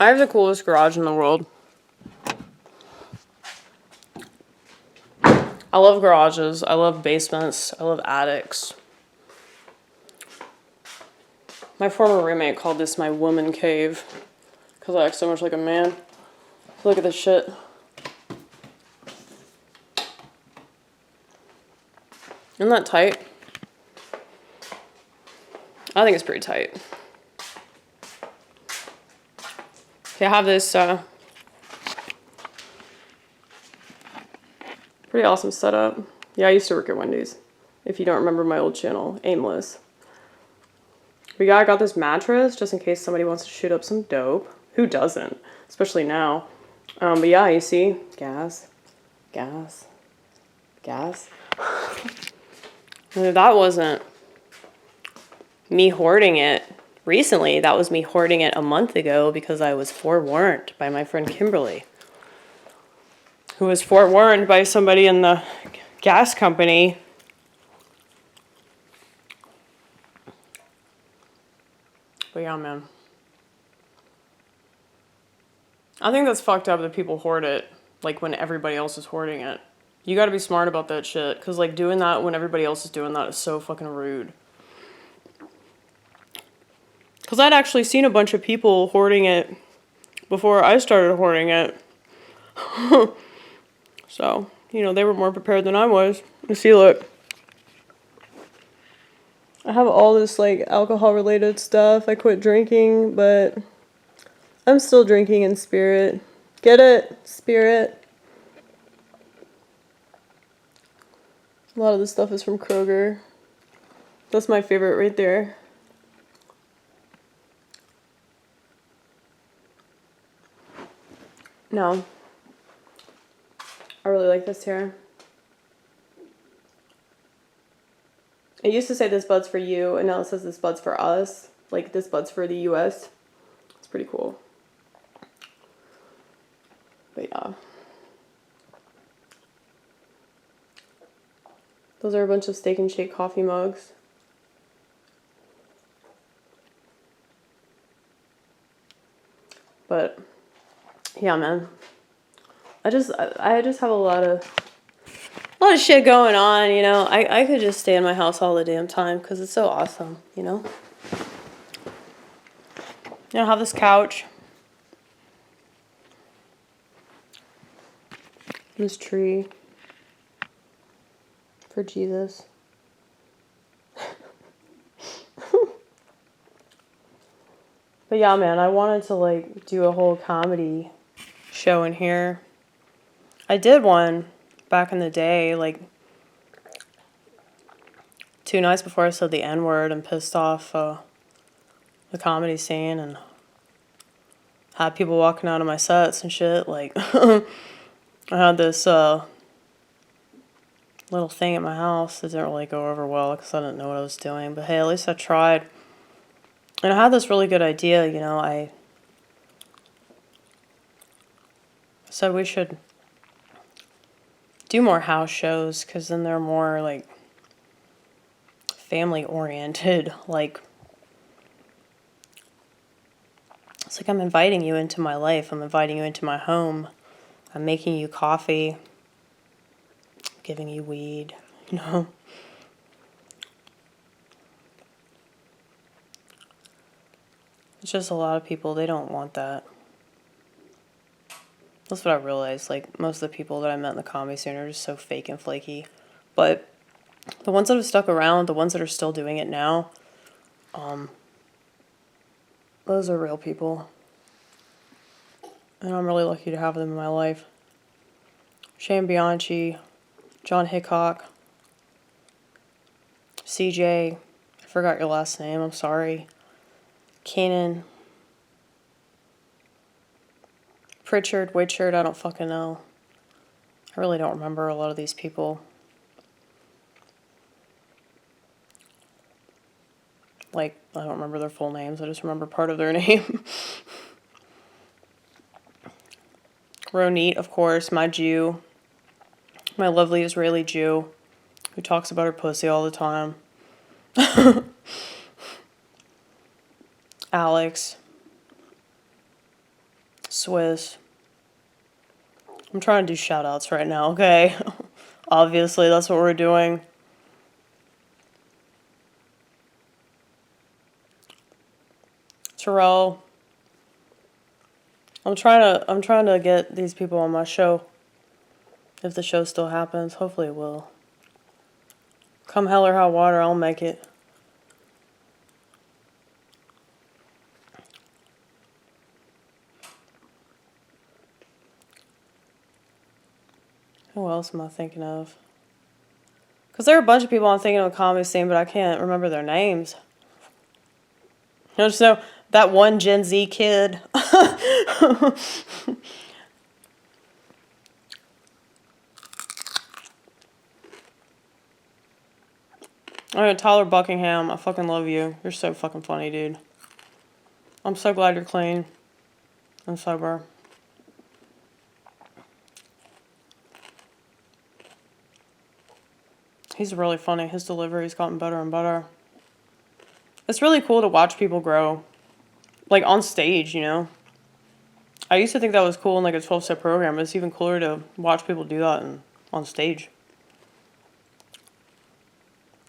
I have the coolest garage in the world. I love garages. I love basements. I love attics. My former roommate called this my woman cave because I act so much like a man. Look at this shit. Isn't that tight? I think it's pretty tight. Okay, I have this pretty awesome setup. Yeah, I used to work at Wendy's. If you don't remember my old channel, Aimless. But yeah, I got this mattress just in case somebody wants to shoot up some dope. Who doesn't? Especially now. But yeah, you see, gas. And if that wasn't me hoarding it recently, that was me hoarding it a month ago because I was forewarned by my friend Kimberly, who was forewarned by somebody in the gas company. But yeah, man. I think that's fucked up that people hoard it, like, when everybody else is hoarding it. You gotta be smart about that shit, because, like, doing that when everybody else is doing that is so fucking rude. Because I'd actually seen a bunch of people hoarding it before I started hoarding it. So, you know, they were more prepared than I was. You see, look. I have all this, like, alcohol-related stuff. I quit drinking, but I'm still drinking in spirit. Get it? Spirit. A lot of this stuff is from Kroger. That's my favorite right there. No. I really like this here. It used to say this bud's for you, and now it says this bud's for us. Like, this bud's for the US. It's pretty cool. But yeah. Those are a bunch of Steak and Shake coffee mugs. But yeah, man. I just have a lot of shit going on, you know. I could just stay in my house all the damn time because it's so awesome, you know. You know, have this couch. This tree. For Jesus. But yeah, man, I wanted to, like, do a whole comedy show in here. I did one back in the day, like, 2 nights before I said the N-word and pissed off the comedy scene and had people walking out of my sets and shit. Like, I had this little thing at my house that didn't really go over well because I didn't know what I was doing. But hey, at least I tried. And I had this really good idea, you know. I said we should do more house shows because then they're more, like, family-oriented. Like, it's like I'm inviting you into my life. I'm inviting you into my home. I'm making you coffee. Giving you weed, you know. It's just a lot of people, they don't want that. That's what I realized. Like, most of the people that I met in the comedy scene are just so fake and flaky. But the ones that have stuck around, the ones that are still doing it now, those are real people. And I'm really lucky to have them in my life. Bianchi, John Hickok, CJ, I forgot your last name, I'm sorry. Canaan, Pritchard, Witchard, I don't fucking know. I really don't remember a lot of these people. Like, I don't remember their full names, I just remember part of their name. Ronnit, of course, my Jew. My lovely Israeli Jew who talks about her pussy all the time. Alex. Swiss. I'm trying to do shout outs right now, okay? Obviously, that's what we're doing. Terrell. I'm trying to get these people on my show. If the show still happens, hopefully it will. Come hell or high water, I'll make it. Who else am I thinking of? Because there are a bunch of people I'm thinking of the comedy scene, but I can't remember their names. I just know that one Gen Z kid. Alright, Tyler Buckingham, I fucking love you. You're so fucking funny, dude. I'm so glad you're clean and sober. He's really funny. His delivery's gotten better and better. It's really cool to watch people grow. Like, on stage, you know? I used to think that was cool in, like, a 12-step program. It's even cooler to watch people do that on stage.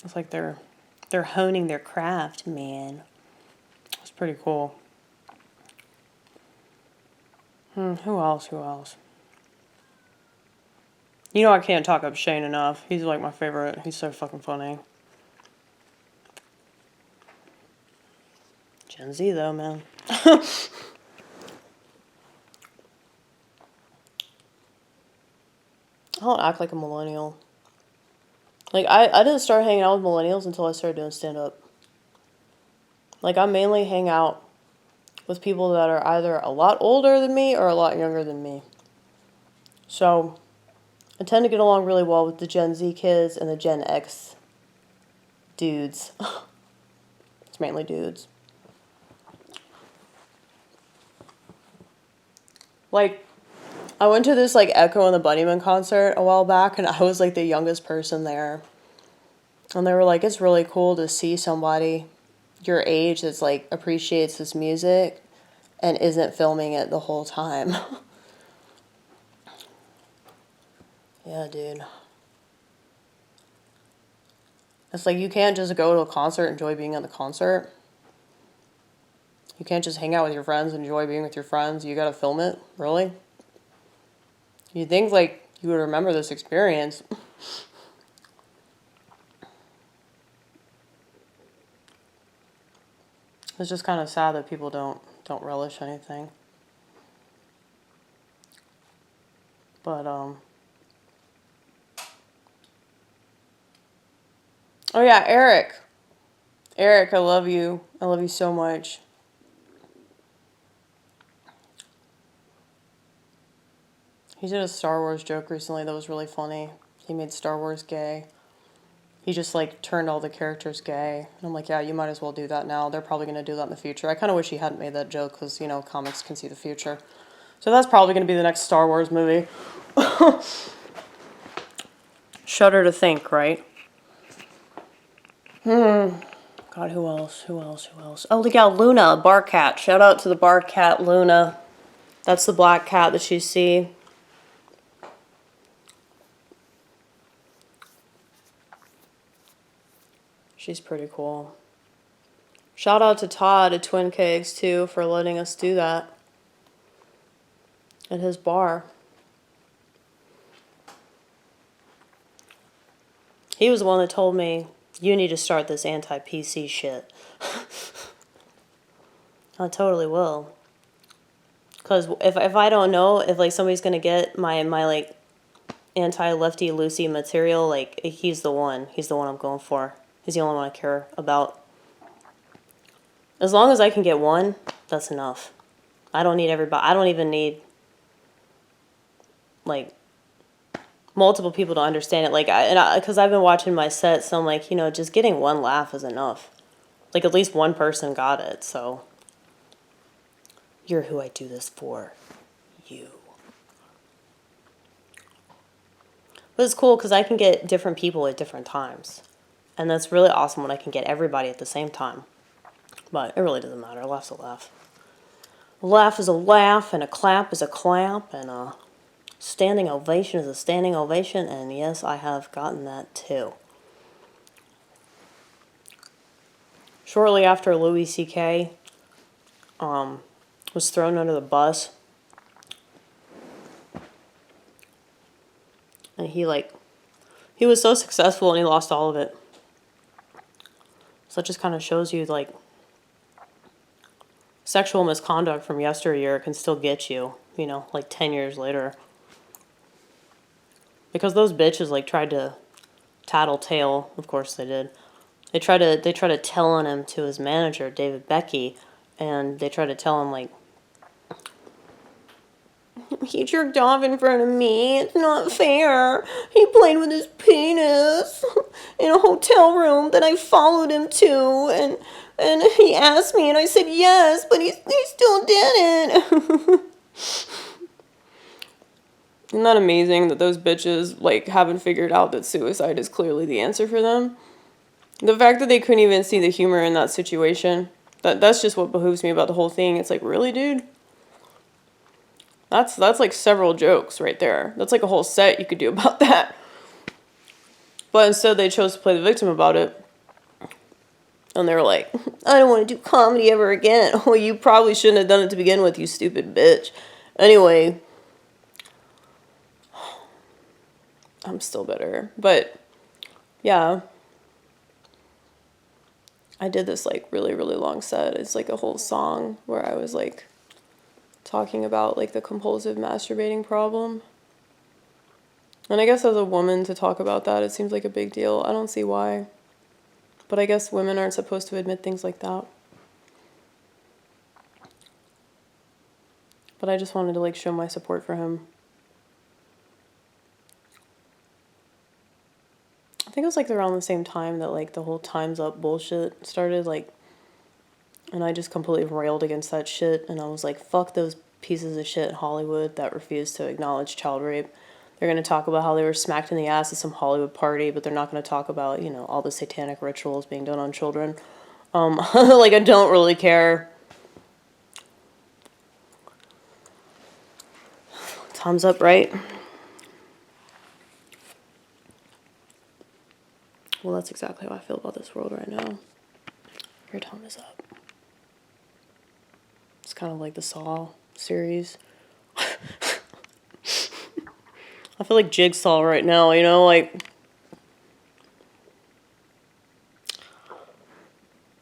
It's like they're honing their craft, man. It's pretty cool. Who else? You know I can't talk up Shane enough. He's like my favorite. He's so fucking funny. Gen Z though, man. I don't act like a millennial. Like, I didn't start hanging out with millennials until I started doing stand-up. Like, I mainly hang out with people that are either a lot older than me or a lot younger than me. So, I tend to get along really well with the Gen Z kids and the Gen X dudes. It's mainly dudes. Like, I went to this, like, Echo and the Bunnymen concert a while back, and I was, like, the youngest person there. And they were like, it's really cool to see somebody your age that's, like, appreciates this music and isn't filming it the whole time. Yeah, dude. It's like, you can't just go to a concert and enjoy being at the concert. You can't just hang out with your friends and enjoy being with your friends. You gotta film it? Really? You'd think, like, you would remember this experience. It's just kind of sad that people don't relish anything. But, oh yeah, Erick. Erick, I love you. I love you so much. He did a Star Wars joke recently that was really funny. He made Star Wars gay. He just, like, turned all the characters gay. And I'm like, yeah, you might as well do that now. They're probably going to do that in the future. I kind of wish he hadn't made that joke because, you know, comics can see the future. So that's probably going to be the next Star Wars movie. Shudder to think, right? God, who else? Oh, look out, Luna, bar cat. Shout out to the bar cat, Luna. That's the black cat that you see. She's pretty cool. Shout out to Todd at Twin Kegs, too, for letting us do that at his bar. He was the one that told me, you need to start this anti-PC shit. I totally will. Because if I don't know if, like, somebody's going to get my like, anti-lefty loosey material, like, he's the one. He's the one I'm going for. He's the only one I care about. As long as I can get one, that's enough. I don't need everybody. I don't even need, like, multiple people to understand it. Like, because I've been watching my set, so I'm like, you know, just getting one laugh is enough. Like, at least one person got it, so. You're who I do this for. You. But it's cool because I can get different people at different times. And that's really awesome when I can get everybody at the same time. But it really doesn't matter. A laugh's a laugh. A laugh is a laugh, and a clap is a clap, and a standing ovation is a standing ovation, and yes, I have gotten that too. Shortly after Louis C.K. Was thrown under the bus, and he was so successful and he lost all of it. So it just kind of shows you, like, sexual misconduct from yesteryear can still get you, you know, like 10 years later. Because those bitches, like, tried to tattletale. Of course they did. They tried to tell on him to his manager, David Becky, and they tried to tell him, like, he jerked off in front of me. It's not fair. He played with his penis in a hotel room that I followed him to, and he asked me, and I said yes, but he still didn't. Isn't that amazing that those bitches, like, haven't figured out that suicide is clearly the answer for them? The fact that they couldn't even see the humor in that situation, that's just what behooves me about the whole thing. It's like, really, dude? That's like several jokes right there. That's like a whole set you could do about that. But instead they chose to play the victim about it. And they were like, I don't want to do comedy ever again. Well, you probably shouldn't have done it to begin with, you stupid bitch. Anyway, I'm still bitter. But, yeah. I did this, like, really, really long set. It's like a whole song where I was, like, talking about, like, the compulsive masturbating problem. And I guess as a woman to talk about that, it seems like a big deal. I don't see why. But I guess women aren't supposed to admit things like that. But I just wanted to, like, show my support for him. I think it was, like, around the same time that, like, the whole Time's Up bullshit started, like, and I just completely railed against that shit, and I was like, fuck those pieces of shit in Hollywood that refuse to acknowledge child rape. They're going to talk about how they were smacked in the ass at some Hollywood party, but they're not going to talk about, you know, all the satanic rituals being done on children. Like, I don't really care. Time's up, right? Well, that's exactly how I feel about this world right now. Your time is up. It's kind of like the Saw series. I feel like Jigsaw right now, you know, like,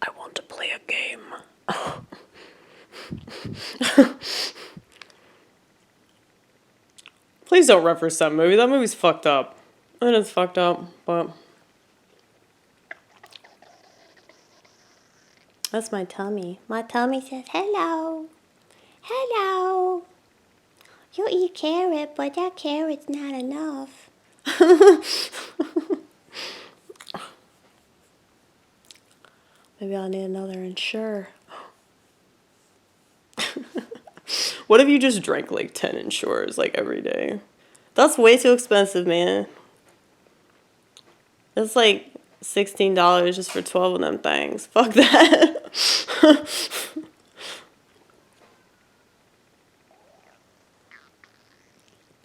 I want to play a game. Please don't reference that movie. That movie's fucked up. And it's fucked up, but that's my tummy. My tummy says hello. Hello. You eat carrot, but that carrot's not enough. Maybe I'll need another Ensure. What if you just drank like 10 Ensures like every day? That's way too expensive, man. It's like $16 just for 12 of them things. Fuck that.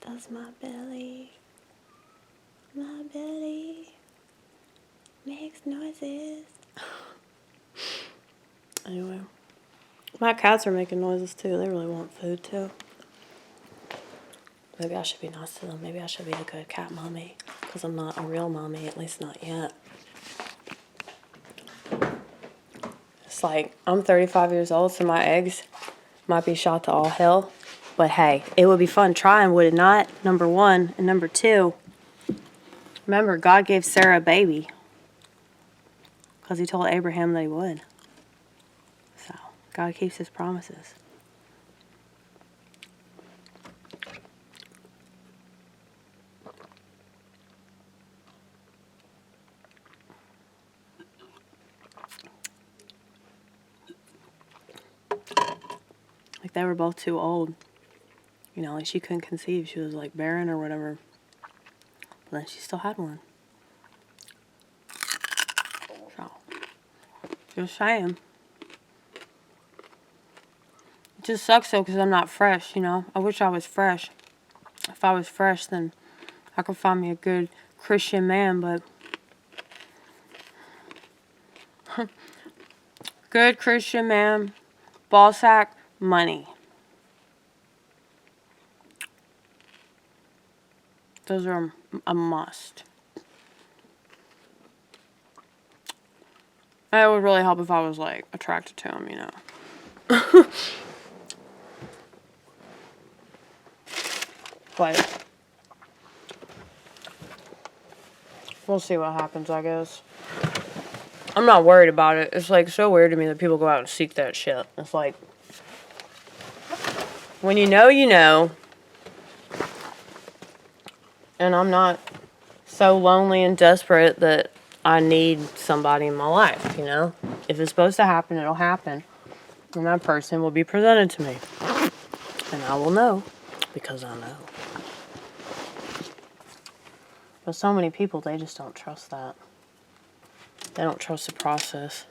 Does my belly makes noises. Anyway, my cats are making noises too. They really want food too. Maybe I should be nice to them. Maybe I should be a good cat mommy. Because I'm not a real mommy, at least not yet. It's like, I'm 35 years old, so my eggs might be shot to all hell. But hey, it would be fun trying, would it not? Number one. And number two, remember, God gave Sarah a baby. Because he told Abraham that he would. So, God keeps his promises. Like, they were both too old. You know, like, she couldn't conceive. She was, like, barren or whatever. But then she still had one. So, just saying. just sucks though because I'm not fresh, you know. I wish I was fresh. If I was fresh, then I could find me a good Christian man, but good Christian man, ball sack, money. Those are a must. It would really help if I was, like, attracted to him, you know. But we'll see what happens, I guess. I'm not worried about it. It's, like, so weird to me that people go out and seek that shit. It's like, when you know, you know. And I'm not so lonely and desperate that I need somebody in my life, you know? If it's supposed to happen, it'll happen. And that person will be presented to me. And I will know, because I know. But so many people, they just don't trust that. They don't trust the process.